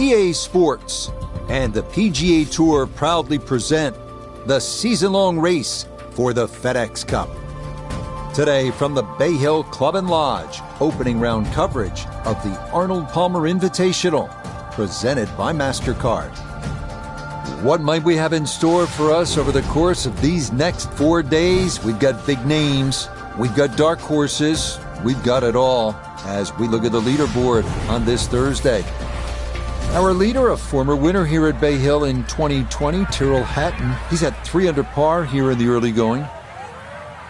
EA Sports and the PGA Tour proudly present the season-long race for the FedEx Cup. Today from the Bay Hill Club and Lodge, opening round coverage of the Arnold Palmer Invitational, presented by MasterCard. What might we have in store for us over the course of these next 4 days? We've got big names, we've got dark horses, we've got it all as we look at the leaderboard on this Thursday. Our leader, a former winner here at Bay Hill in 2020, Tyrrell Hatton, he's at 3 under par here in the early going.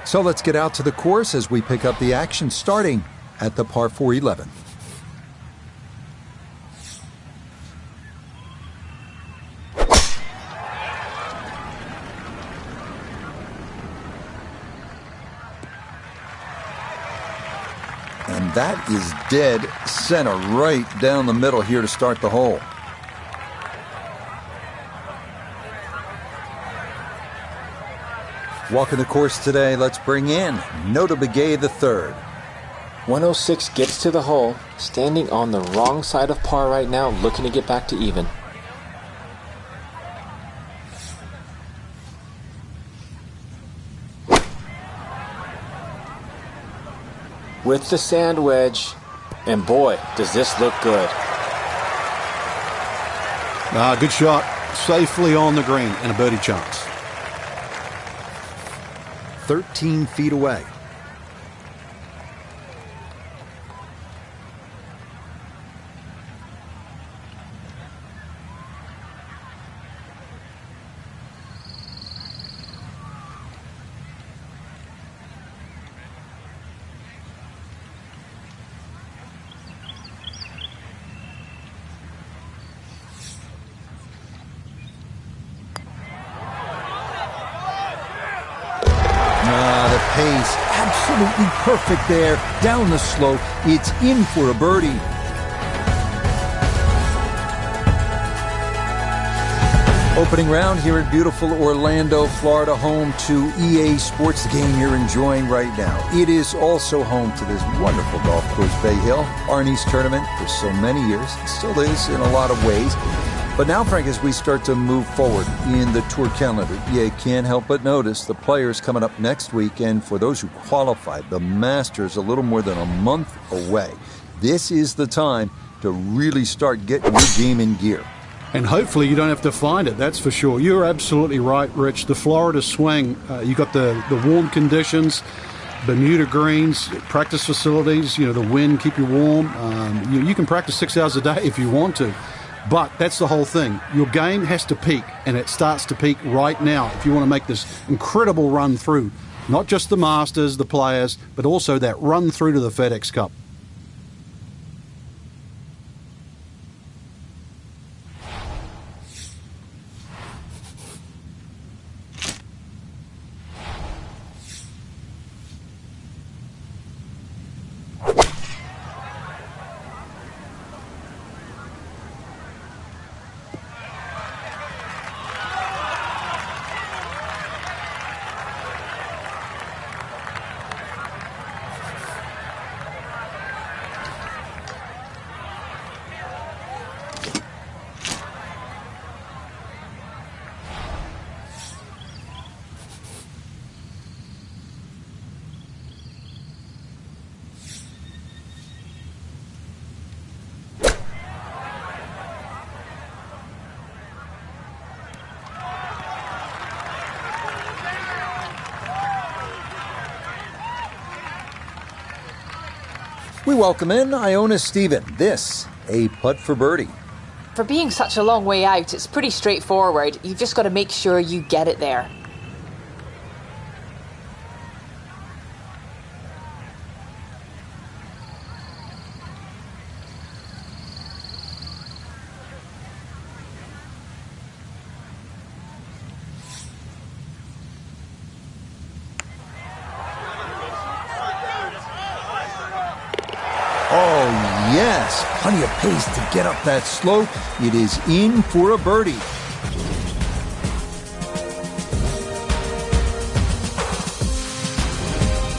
So let's get out to the course as we pick up the action starting at the par 4 11. And that is dead center right down the middle here to start the hole. Walking the course today, let's bring in Nota Begay III. 106 gets to the hole, standing on the wrong side of par right now, looking to get back to even. With the sand wedge, and boy, does this look good. Good shot, safely on the green, and a birdie chance. 13 feet away. Pace absolutely perfect there down the slope. It's in for a birdie. Opening round here at beautiful Orlando, Florida, home to EA Sports, the game you're enjoying right now. It is also home to this wonderful golf course, Bay Hill, Arnie's tournament for so many years. It still is in a lot of ways. But now, Frank, as we start to move forward in the tour calendar, you can't help but notice the players coming up next week. And for those who qualified, the Masters a little more than a month away. This is the time to really start getting your game in gear. And hopefully you don't have to find it, that's for sure. You're absolutely right, Rich. The Florida swing, you got the warm conditions, Bermuda greens, practice facilities, the wind, keep you warm. You can practice 6 hours a day if you want to. But that's the whole thing. Your game has to peak, and it starts to peak right now if you want to make this incredible run through. Not just the Masters, the players, but also that run through to the FedEx Cup. We welcome in Iona Stephen. This, a putt for birdie. For being such a long way out, it's pretty straightforward. You've just got to make sure you get it there. Oh, yes. Plenty of pace to get up that slope. It is in for a birdie.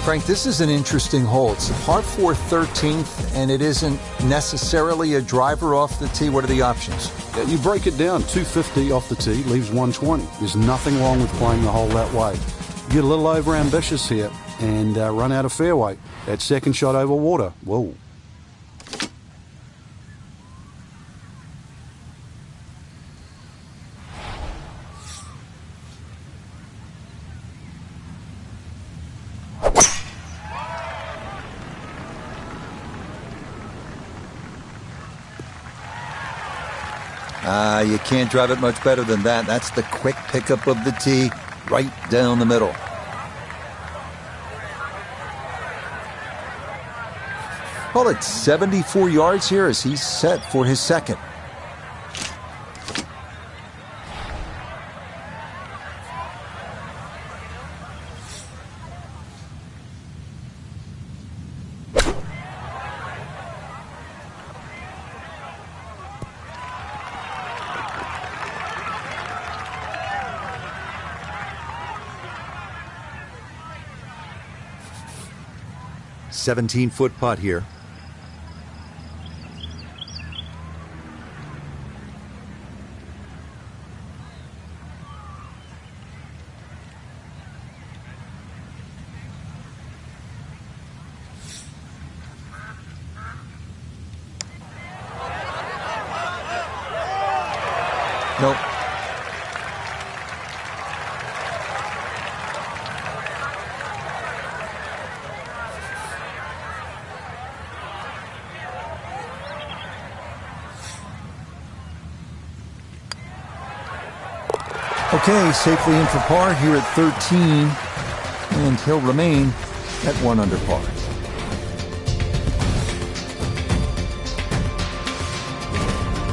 Frank, this is an interesting hole. It's a par 4 13th, and it isn't necessarily a driver off the tee. What are the options? Yeah, you break it down, 250 off the tee, leaves 120. There's nothing wrong with playing the hole that way. You get a little over-ambitious here and run out of fairway. That second shot over water. Whoa. You can't drive it much better than that. That's the quick pickup of the tee right down the middle. Call it 74 yards here as he's set for his second. $17-foot putt here. Nope. Okay, safely in for par here at 13, and he'll remain at 1 under par.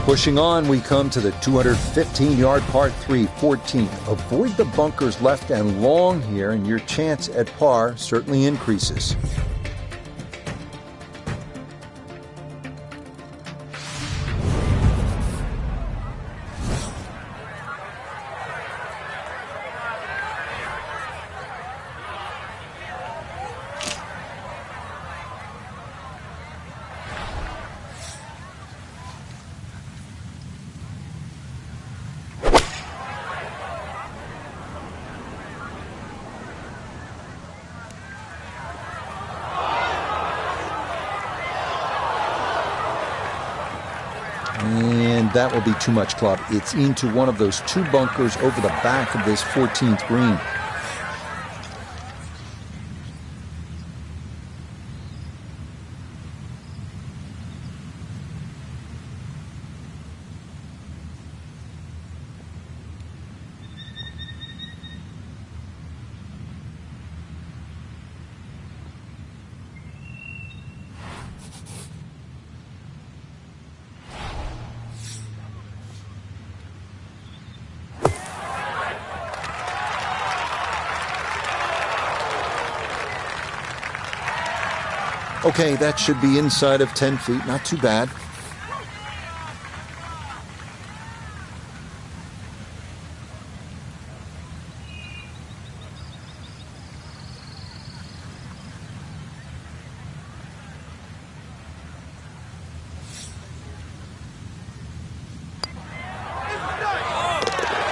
Pushing on, we come to the 215-yard par 3, 14th. Avoid the bunkers left and long here, and your chance at par certainly increases. And that will be too much, club. It's into one of those 2 bunkers over the back of this 14th green. Okay, that should be inside of 10 feet. Not too bad.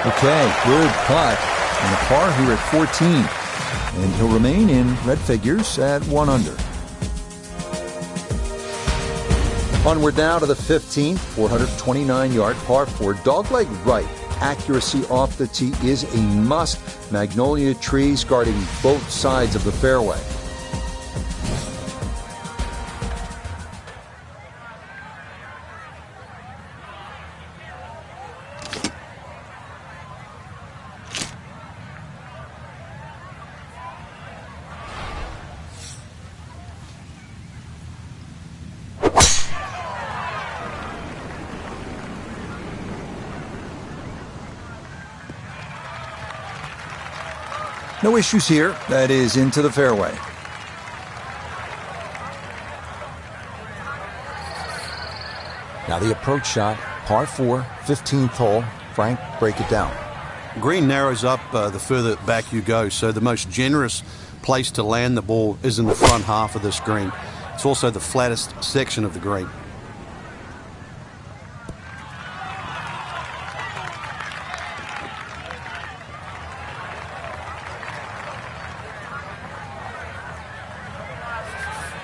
Okay, good putt. And a par here at 14. And he'll remain in red figures at 1 under. Onward now to the 15th, 429-yard par 4. Dogleg right. Accuracy off the tee is a must. Magnolia trees guarding both sides of the fairway. No issues here. That is into the fairway. Now the approach shot, par 4, 15th hole. Frank, break it down. Green narrows up the further back you go, so the most generous place to land the ball is in the front half of this green. It's also the flattest section of the green.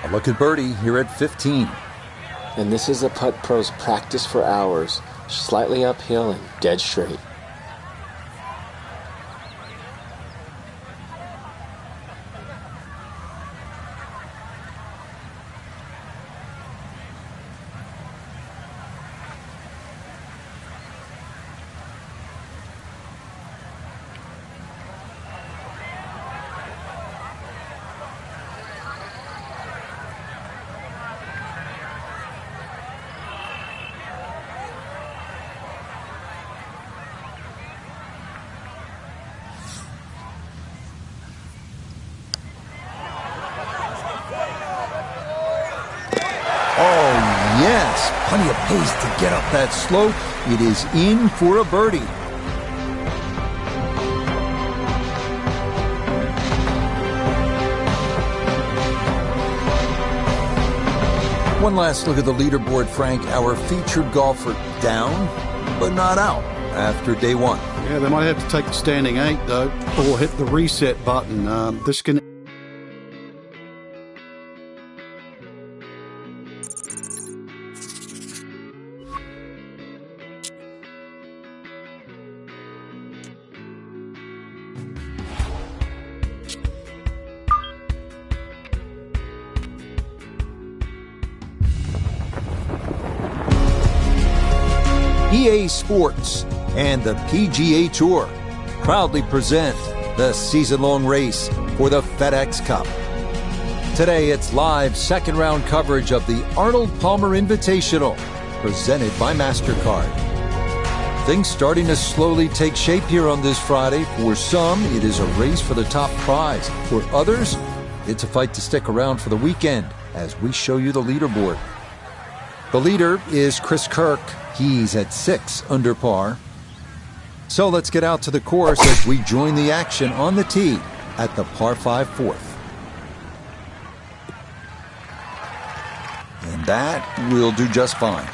A look at birdie here at 15. And this is a putt pros practice for hours, slightly uphill and dead straight. Oh, yes, plenty of pace to get up that slope. It is in for a birdie. One last look at the leaderboard, Frank. Our featured golfer down, but not out after day one. Yeah, they might have to take the standing 8, though, or hit the reset button. This can... EA Sports and the PGA Tour proudly present the season-long race for the FedEx Cup. Today, it's live second-round coverage of the Arnold Palmer Invitational, presented by MasterCard. Things starting to slowly take shape here on this Friday. For some, it is a race for the top prize. For others, it's a fight to stick around for the weekend as we show you the leaderboard. The leader is Chris Kirk. He's at 6 under par. So let's get out to the course as we join the action on the tee at the par 5 fourth. And that will do just fine.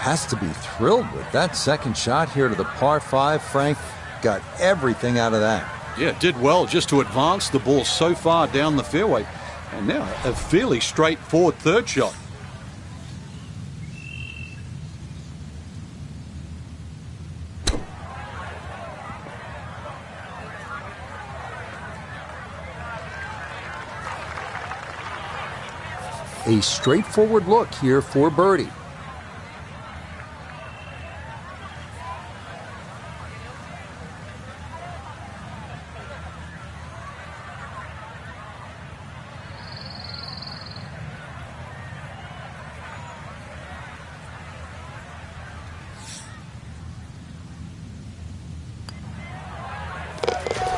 Has to be thrilled with that second shot here to the par 5. Frank got everything out of that. Yeah, did well just to advance the ball so far down the fairway. And now a fairly straightforward third shot. A straightforward look here for birdie.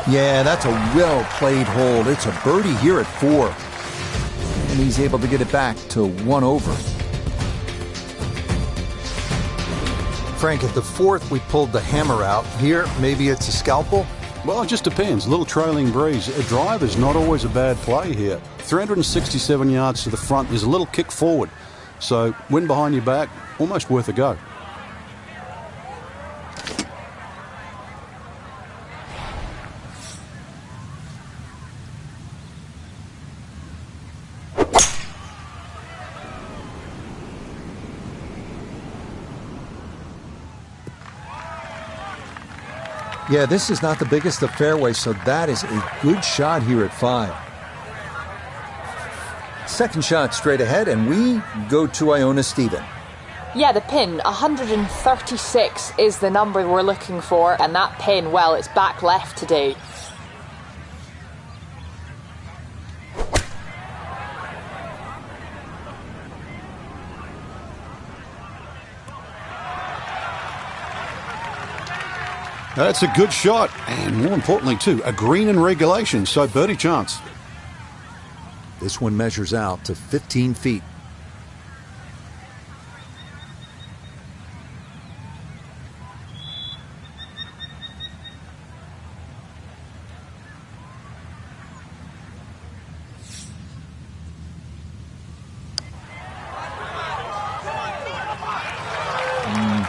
Yeah, that's a well-played hold. It's a birdie here at 4. And he's able to get it back to 1 over. Frank, at the 4th, we pulled the hammer out. Here, maybe it's a scalpel? Well, it just depends. A little trailing breeze. A drive is not always a bad play here. 367 yards to the front. There's a little kick forward. So, wind behind your back, almost worth a go. Yeah, this is not the biggest of fairways, so that is a good shot here at 5. Second shot straight ahead, and we go to Iona Stephen. Yeah, the pin, 136 is the number we're looking for, and that pin, well, it's back left today. That's a good shot, and more importantly, too, a green in regulation, so birdie chance. This one measures out to 15 feet.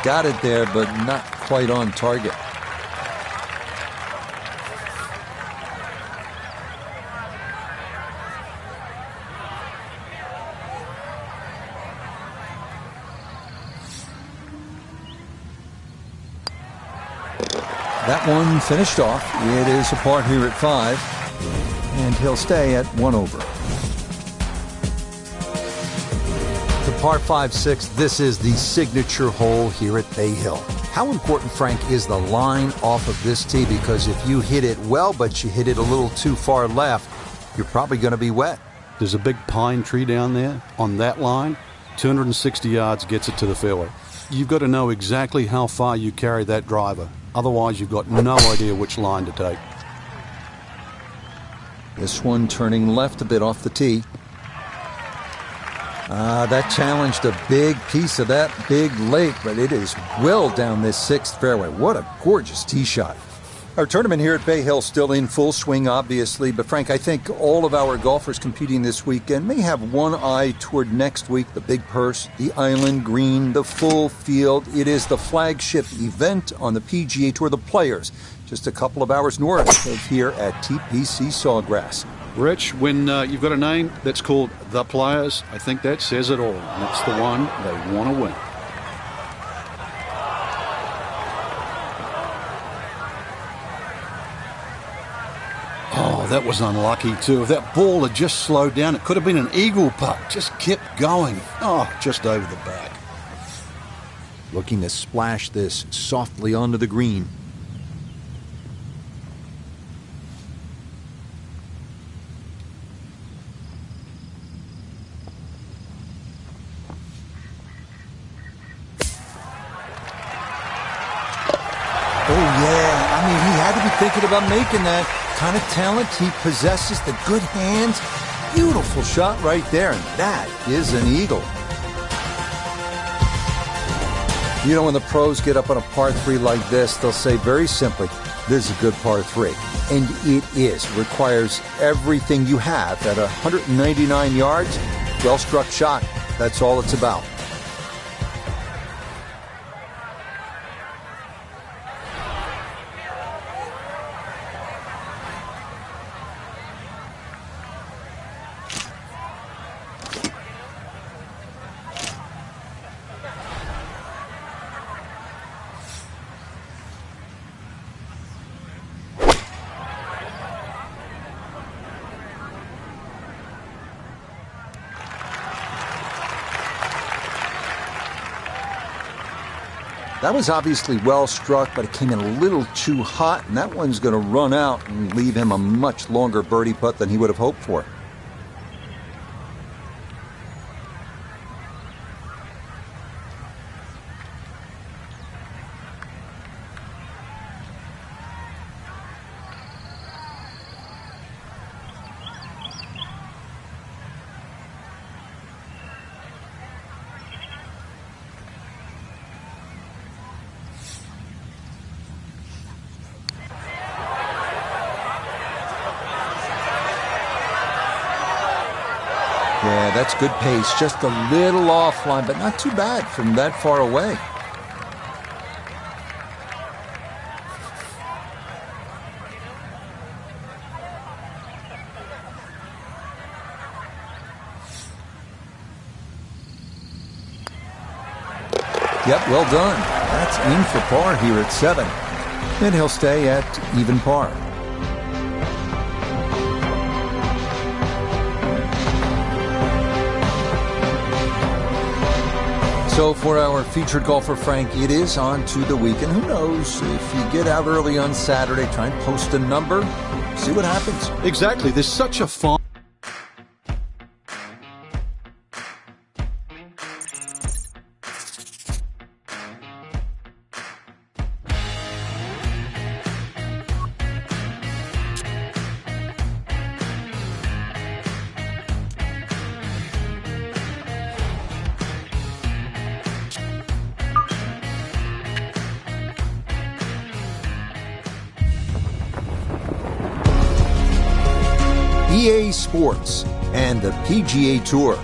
Got it there, but not quite on target. That one finished off. It is a par here at 5, and he'll stay at 1 over. The par 5-6, this is the signature hole here at Bay Hill. How important, Frank, is the line off of this tee? Because if you hit it well, but you hit it a little too far left, you're probably going to be wet. There's a big pine tree down there on that line. 260 yards gets it to the fairway. You've got to know exactly how far you carry that driver. Otherwise, you've got no idea which line to take. This one turning left a bit off the tee. That challenged a big piece of that big lake, but it is well down this 6th fairway. What a gorgeous tee shot. Our tournament here at Bay Hill still in full swing, obviously, but Frank, I think all of our golfers competing this weekend may have one eye toward next week, the big purse, the island green, the full field. It is the flagship event on the PGA Tour, the Players, just a couple of hours north of here at TPC Sawgrass. Rich, when you've got a name that's called The Players, I think that says it all. And it's the one they want to win. Oh, that was unlucky too. If that ball had just slowed down, it could have been an eagle putt. Just kept going. Oh, just over the back. Looking to splash this softly onto the green. Oh, yeah. I mean, he had to be thinking about making that. Kind of talent he possesses, the good hands. Beautiful shot right there, and that is an eagle. You know, when the pros get up on a par 3 like this, they'll say very simply, this is a good par 3. And it is. It requires everything you have at 199 yards. Well-struck shot. That's all it's about. That was obviously well struck, but it came in a little too hot, and that one's going to run out and leave him a much longer birdie putt than he would have hoped for. Yeah, that's good pace. Just a little offline, but not too bad from that far away. Yep, well done. That's in for par here at 7. And he'll stay at even par. So for our featured golfer, Frank, it is on to the weekend. Who knows? If you get out early on Saturday, try and post a number, see what happens. Exactly. There's such a fun... EA Sports and the PGA Tour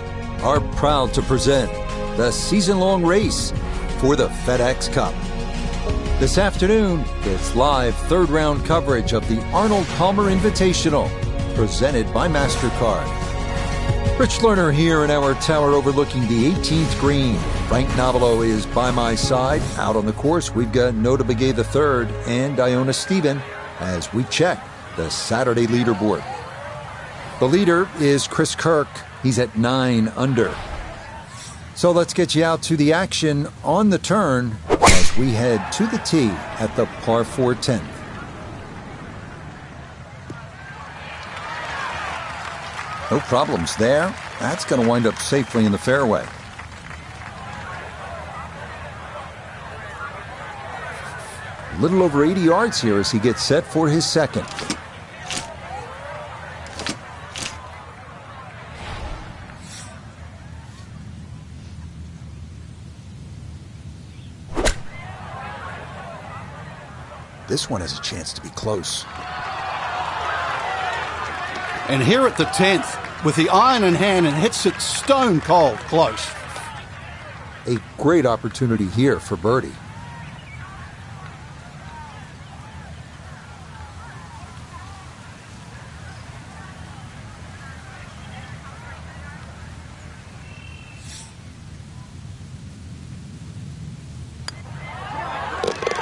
are proud to present the season-long race for the FedEx Cup. This afternoon, it's live third-round coverage of the Arnold Palmer Invitational, presented by MasterCard. Rich Lerner here in our tower overlooking the 18th green. Frank Nobilo is by my side. Out on the course, we've got Nota Begay III and Iona Stephen as we check the Saturday leaderboard. The leader is Chris Kirk. He's at 9 under. So let's get you out to the action on the turn as we head to the tee at the par 4 10th. No problems there. That's going to wind up safely in the fairway. A little over 80 yards here as he gets set for his second. This one has a chance to be close. And here at the 10th, with the iron in hand, and hits it stone cold close. A great opportunity here for birdie.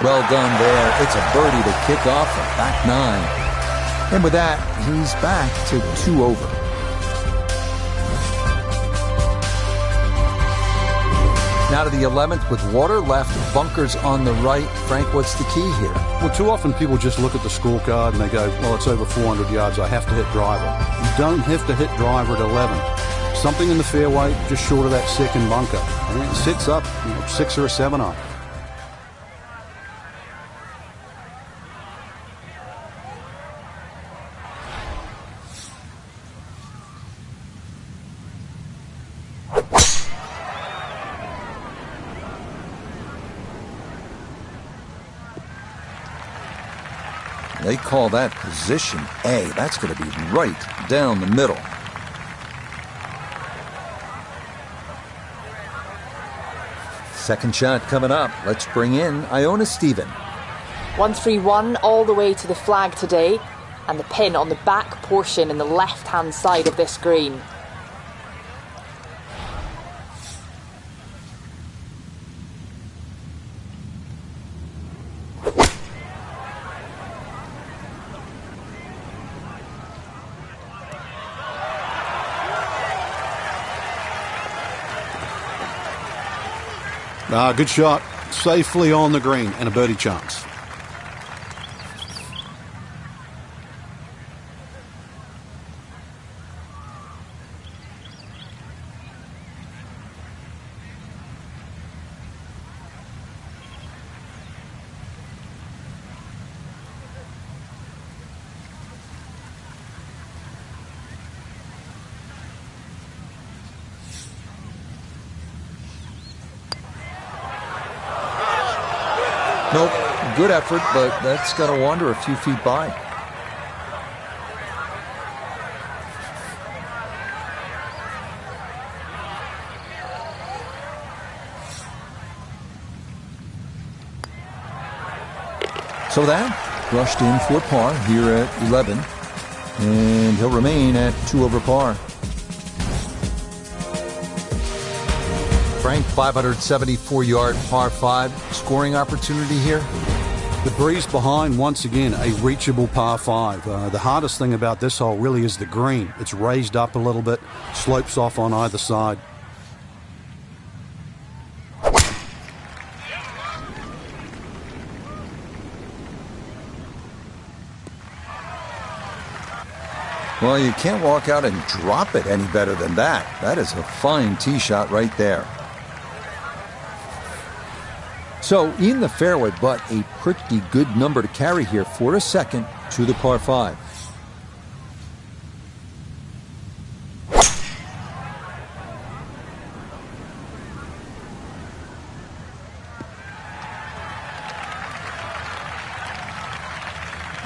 Well done there. It's a birdie to kick off the back 9. And with that, he's back to 2 over. Now to the 11th with water left, bunkers on the right. Frank, what's the key here? Well, too often people just look at the scorecard and they go, well, it's over 400 yards, I have to hit driver. You don't have to hit driver at 11. Something in the fairway just short of that second bunker. And it sits up 6 or a 7 iron. They call that position A. That's going to be right down the middle. Second shot coming up. Let's bring in Iona Stephen. 131 all the way to the flag today, and the pin on the back portion in the left-hand side of this green. Good shot. Safely on the green and a birdie chance. Nope, good effort, but that's got to wander a few feet by. So that brushed in for par here at 11, and he'll remain at 2 over par. Frank, 574-yard par 5 scoring opportunity here. The breeze behind, once again, a reachable par 5. The hardest thing about this hole really is the green. It's raised up a little bit, slopes off on either side. Well, you can't walk out and drop it any better than that. That is a fine tee shot right there. So in the fairway, but a pretty good number to carry here for a second to the par 5.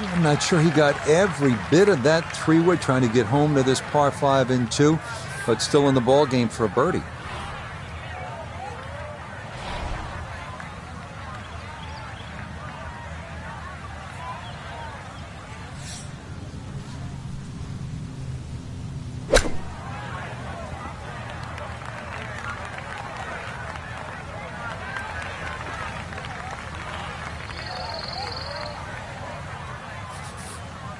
I'm not sure he got every bit of that 3-wood trying to get home to this par 5 in 2, but still in the ball game for a birdie.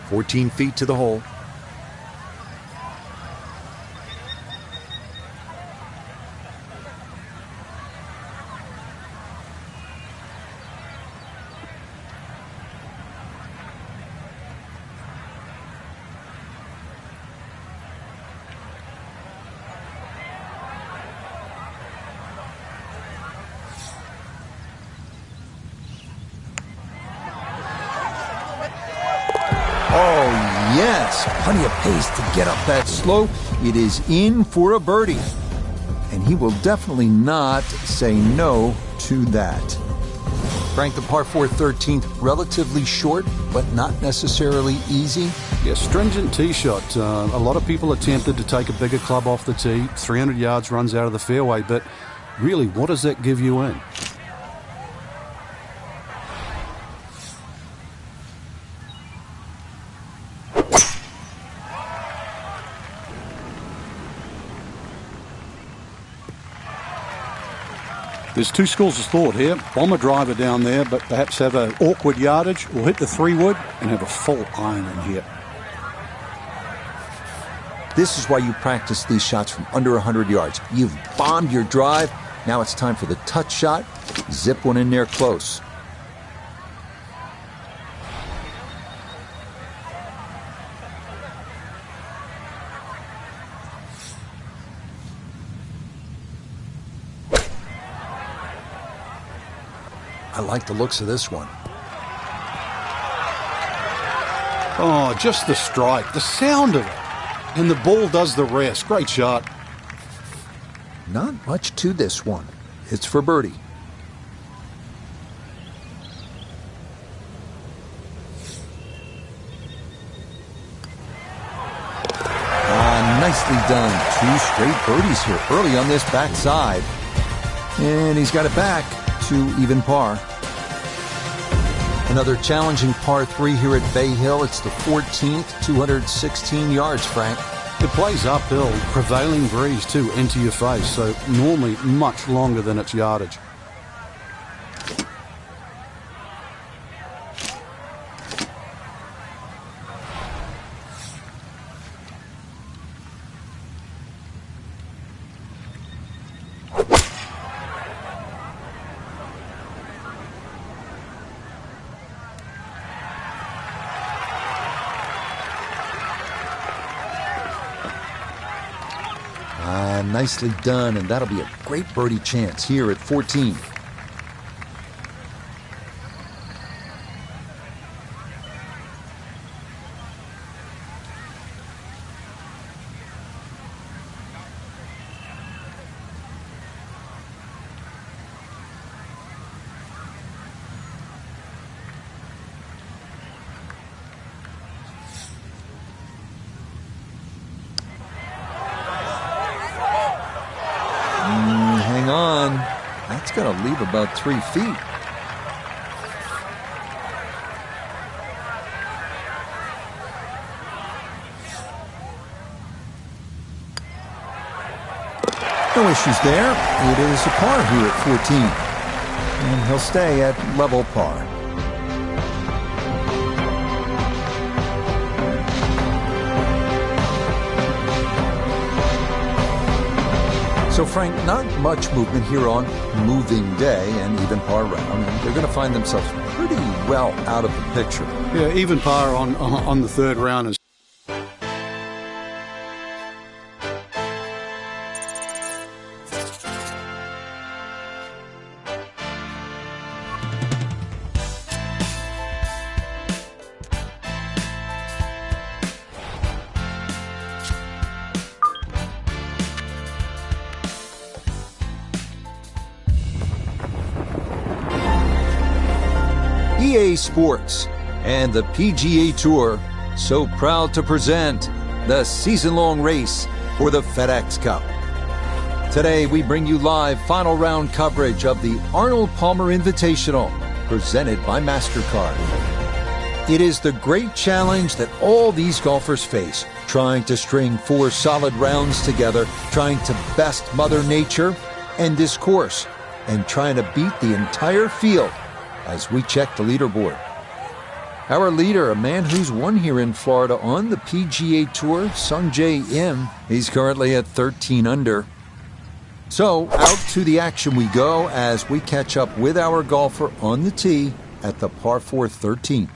"14 feet to the hole." Oh, yes, plenty of pace to get up that slope. It is in for a birdie. And he will definitely not say no to that. Frank, the par 4 13th, relatively short, but not necessarily easy. Yeah, stringent tee shot. A lot of people are tempted to take a bigger club off the tee. 300 yards runs out of the fairway, but really, what does that give you in? There's two schools of thought here. Bomb a driver down there, but perhaps have an awkward yardage, or hit the 3-wood and have a full iron in here. This is why you practice these shots from under 100 yards. You've bombed your drive. Now it's time for the touch shot. Zip one in there close. I like the looks of this one. Oh, just the strike, the sound of it. And the ball does the rest. Great shot. Not much to this one. It's for birdie. Nicely done. 2 straight birdies here early on this backside. And he's got it back to even par. Another challenging par 3 here at Bay Hill. It's the 14th, 216 yards, Frank. It plays uphill, prevailing breeze too, into your face, so normally much longer than its yardage. Nicely done, and that'll be a great birdie chance here at 14. That's going to leave about 3 feet. No issues there. It is a par here at 14. And he'll stay at level par. So, Frank, not much movement here on moving day and even par round. And they're going to find themselves pretty well out of the picture. Yeah, even par on the third round is EA Sports and the PGA Tour so proud to present the season-long race for the FedEx Cup. Today we bring you live final round coverage of the Arnold Palmer Invitational presented by MasterCard. It is the great challenge that all these golfers face, trying to string 4 solid rounds together, trying to best Mother Nature and this course, and trying to beat the entire field as we check the leaderboard. Our leader, a man who's won here in Florida on the PGA Tour, Sungjae Im, he's currently at 13 under. So, out to the action we go as we catch up with our golfer on the tee at the par 4 13th.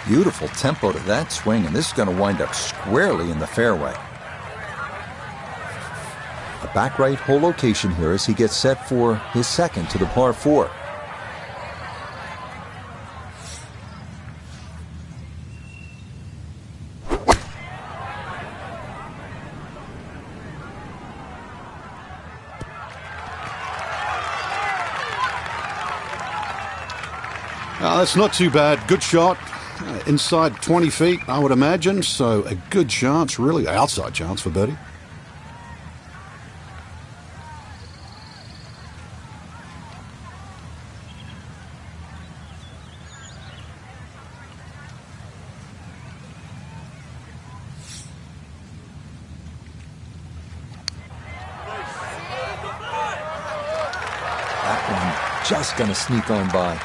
Beautiful tempo to that swing, and this is going to wind up squarely in the fairway. A back right hole location here as he gets set for his second to the par 4. That's not too bad. Good shot. Inside 20 feet, I would imagine. So a good chance, really outside chance for birdie. That one just going to sneak on by.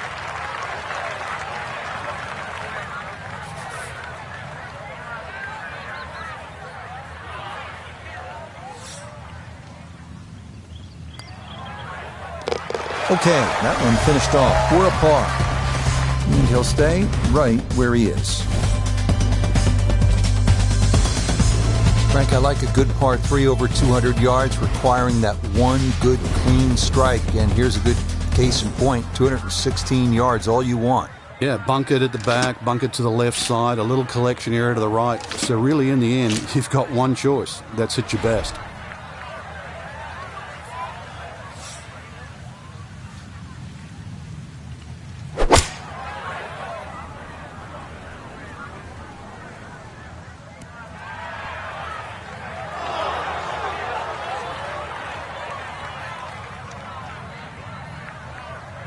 Okay, that one finished off for a par. And he'll stay right where he is. Frank, I like a good par 3 over 200 yards, requiring that one good clean strike. And here's a good case in point, 216 yards, all you want. Yeah, bunk it at the back, bunk it to the left side, a little collection area to the right. So really, in the end, you've got one choice. That's at your best.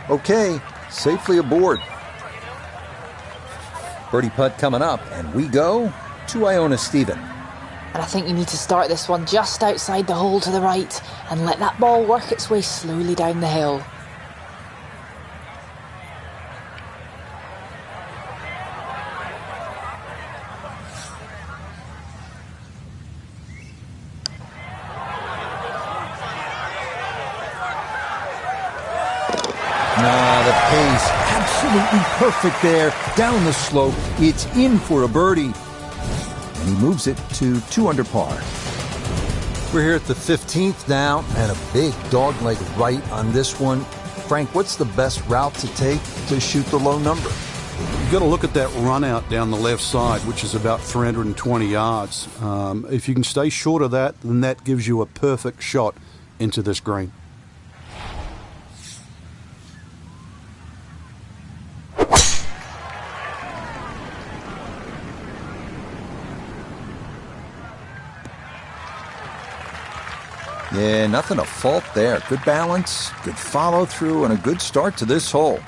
Okay, safely aboard. Birdie putt coming up, and we go to Iona Stephen. And I think you need to start this one just outside the hole to the right and let that ball work its way slowly down the hill. The pace, absolutely perfect there. Down the slope, it's in for a birdie. And he moves it to 2 under par. We're here at the 15th now, and a big dogleg right on this one. Frank, what's the best route to take to shoot the low number? You've got to look at that run out down the left side, which is about 320 yards. If you can stay short of that, then that gives you a perfect shot into this green. Yeah, nothing to fault there. Good balance, good follow through, and a good start to this hole.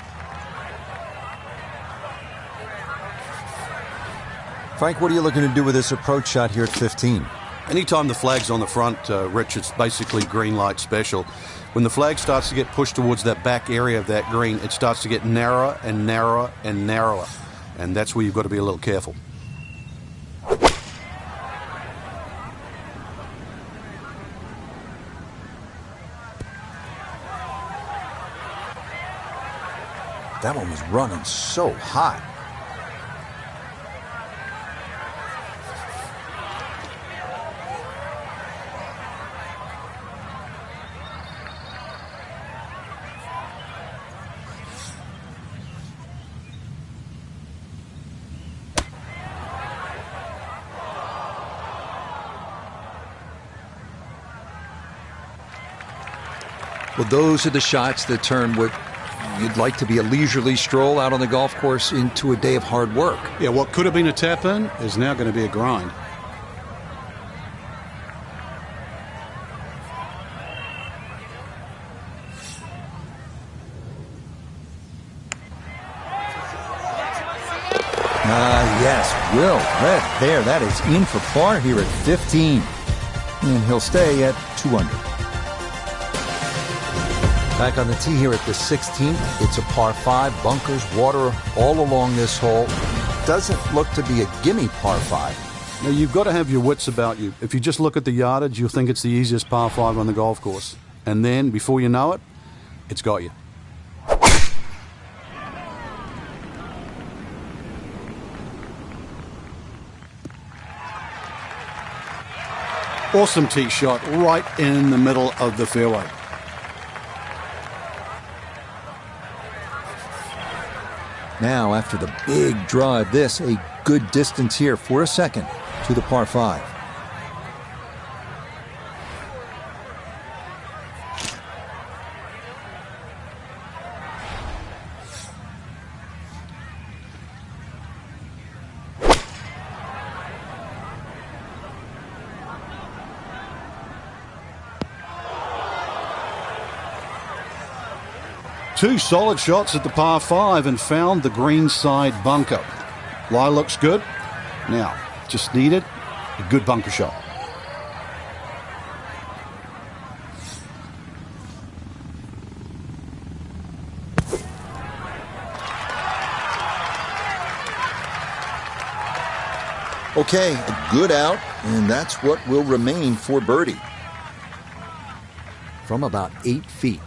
Frank, what are you looking to do with this approach shot here at 15? Anytime the flag's on the front, Rich, it's basically green light special. When the flag starts to get pushed towards that back area of that green, it starts to get narrower and narrower and narrower. And that's where you've got to be a little careful. That one was running so hot. Well, those are the shots that turn what you'd like to be a leisurely stroll out on the golf course into a day of hard work. Yeah, what could have been a tap-in is now going to be a grind. Yes, Will right there. That is in for par here at 15. And he'll stay at 2 under. Back on the tee here at the 16th. It's a par 5. Bunkers, water all along this hole. Doesn't look to be a gimme par 5. Now, you've got to have your wits about you. If you just look at the yardage, you'll think it's the easiest par 5 on the golf course. And then, before you know it, it's got you. Awesome tee shot right in the middle of the fairway. Now, after the big drive, this a good distance here for a second to the par 5. Two solid shots at the par 5 and found the green side bunker. Lie looks good. Now, just needed a good bunker shot. Okay, a good out, and that's what will remain for birdie. From about 8 feet.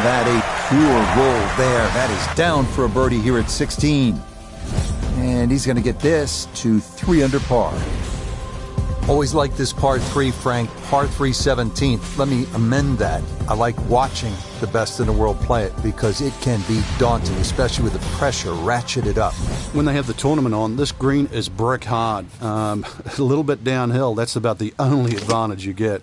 That a pure roll there. That is down for a birdie here at 16. And he's going to get this to 3 under par. Always like this par 3, Frank. Par 3 17th. Let me amend that. I like watching the best in the world play it because it can be daunting, especially with the pressure ratcheted up. When they have the tournament on, this green is brick hard. A little bit downhill. That's about the only advantage you get.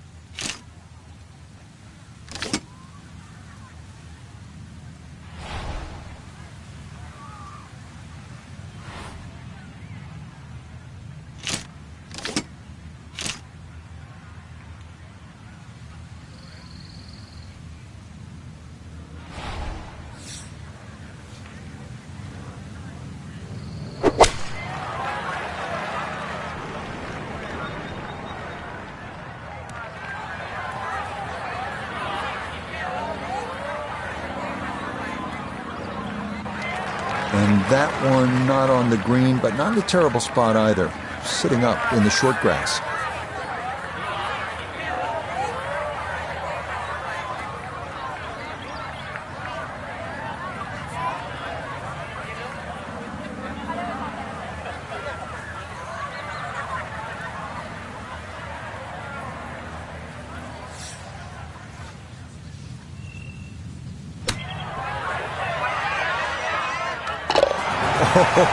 And that one not on the green, but not in a terrible spot either. Sitting up in the short grass.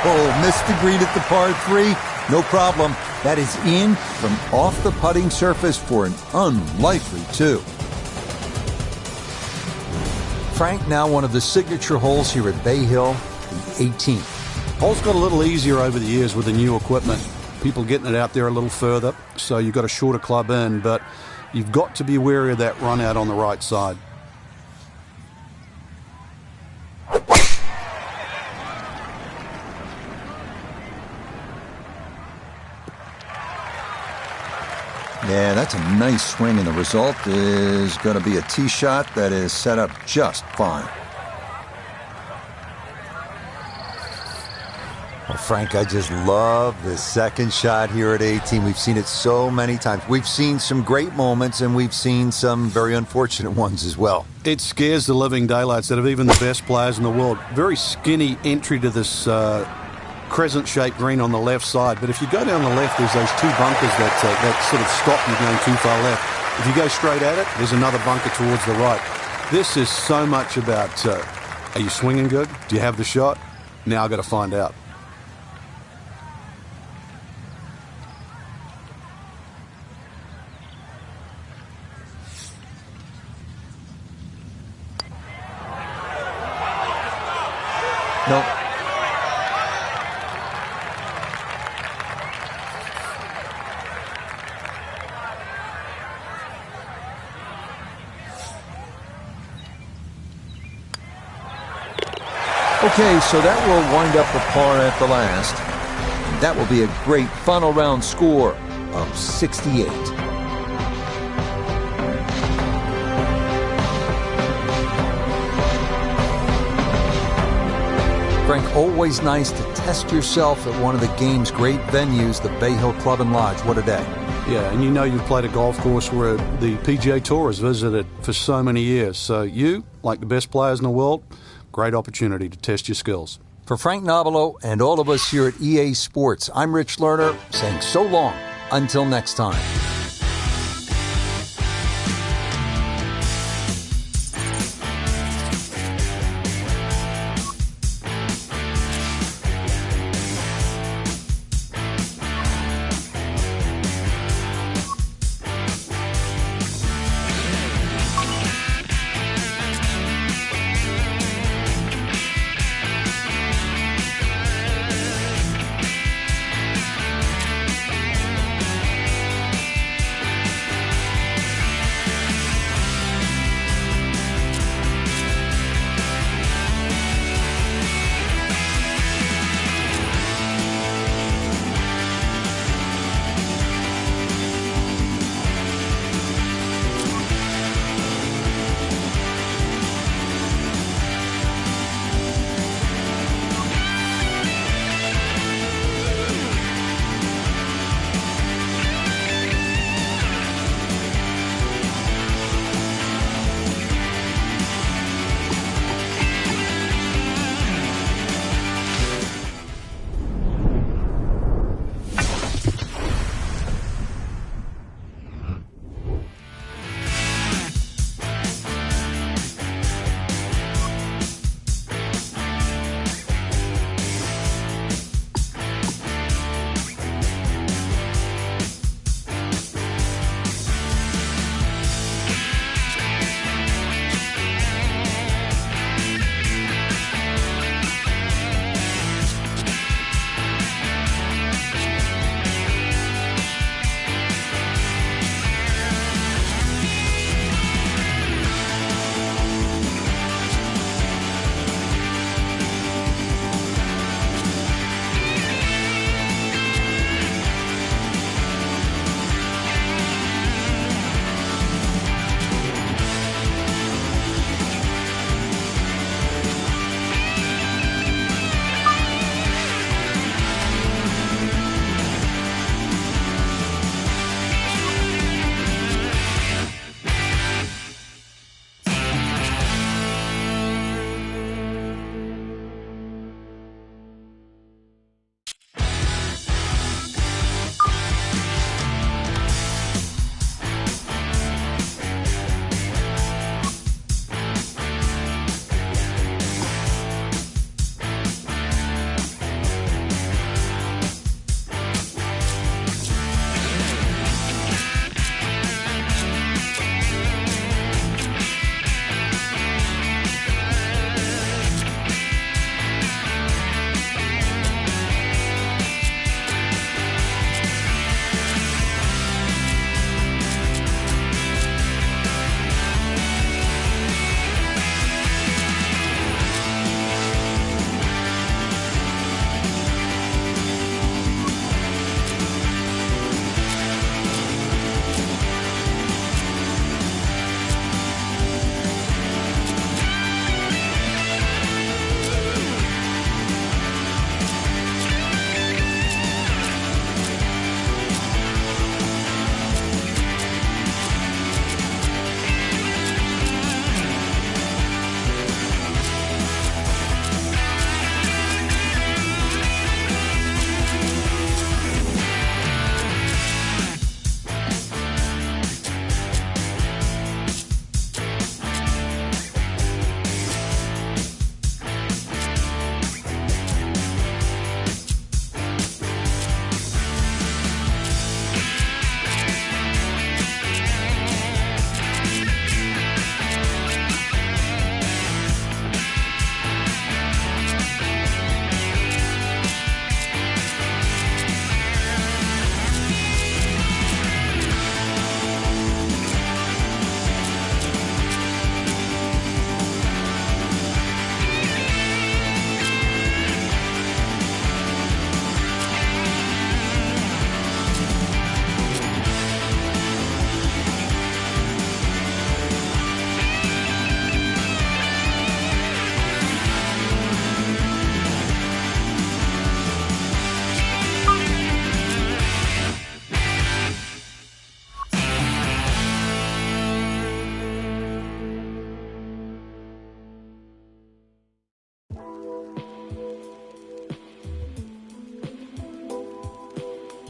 Oh, missed the green at the par 3. No problem. That is in from off the putting surface for an unlikely 2. Frank, now one of the signature holes here at Bay Hill, the 18th. Hole's got a little easier over the years with the new equipment. People getting it out there a little further, so you've got a shorter club in, but you've got to be wary of that run out on the right side. Yeah, that's a nice swing, and the result is going to be a tee shot that is set up just fine. Well, Frank, I just love the second shot here at 18. We've seen it so many times. We've seen some great moments, and we've seen some very unfortunate ones as well. It scares the living daylights out of even the best players in the world. Very skinny entry to this crescent-shaped green on the left side, but if you go down the left, there's those 2 bunkers that sort of stop you going too far left. If you go straight at it, there's another bunker towards the right. This is so much about, are you swinging good? Do you have the shot? Now I've got to find out. No. Okay, so that will wind up the par at the last. And that will be a great final round score of 68. Frank, always nice to test yourself at one of the game's great venues, the Bay Hill Club and Lodge. What a day. Yeah, and you know you've played a golf course where the PGA Tour has visited for so many years. So you, like the best players in the world, great opportunity to test your skills. For Frank Nobilo and all of us here at EA Sports, I'm Rich Lerner saying so long until next time.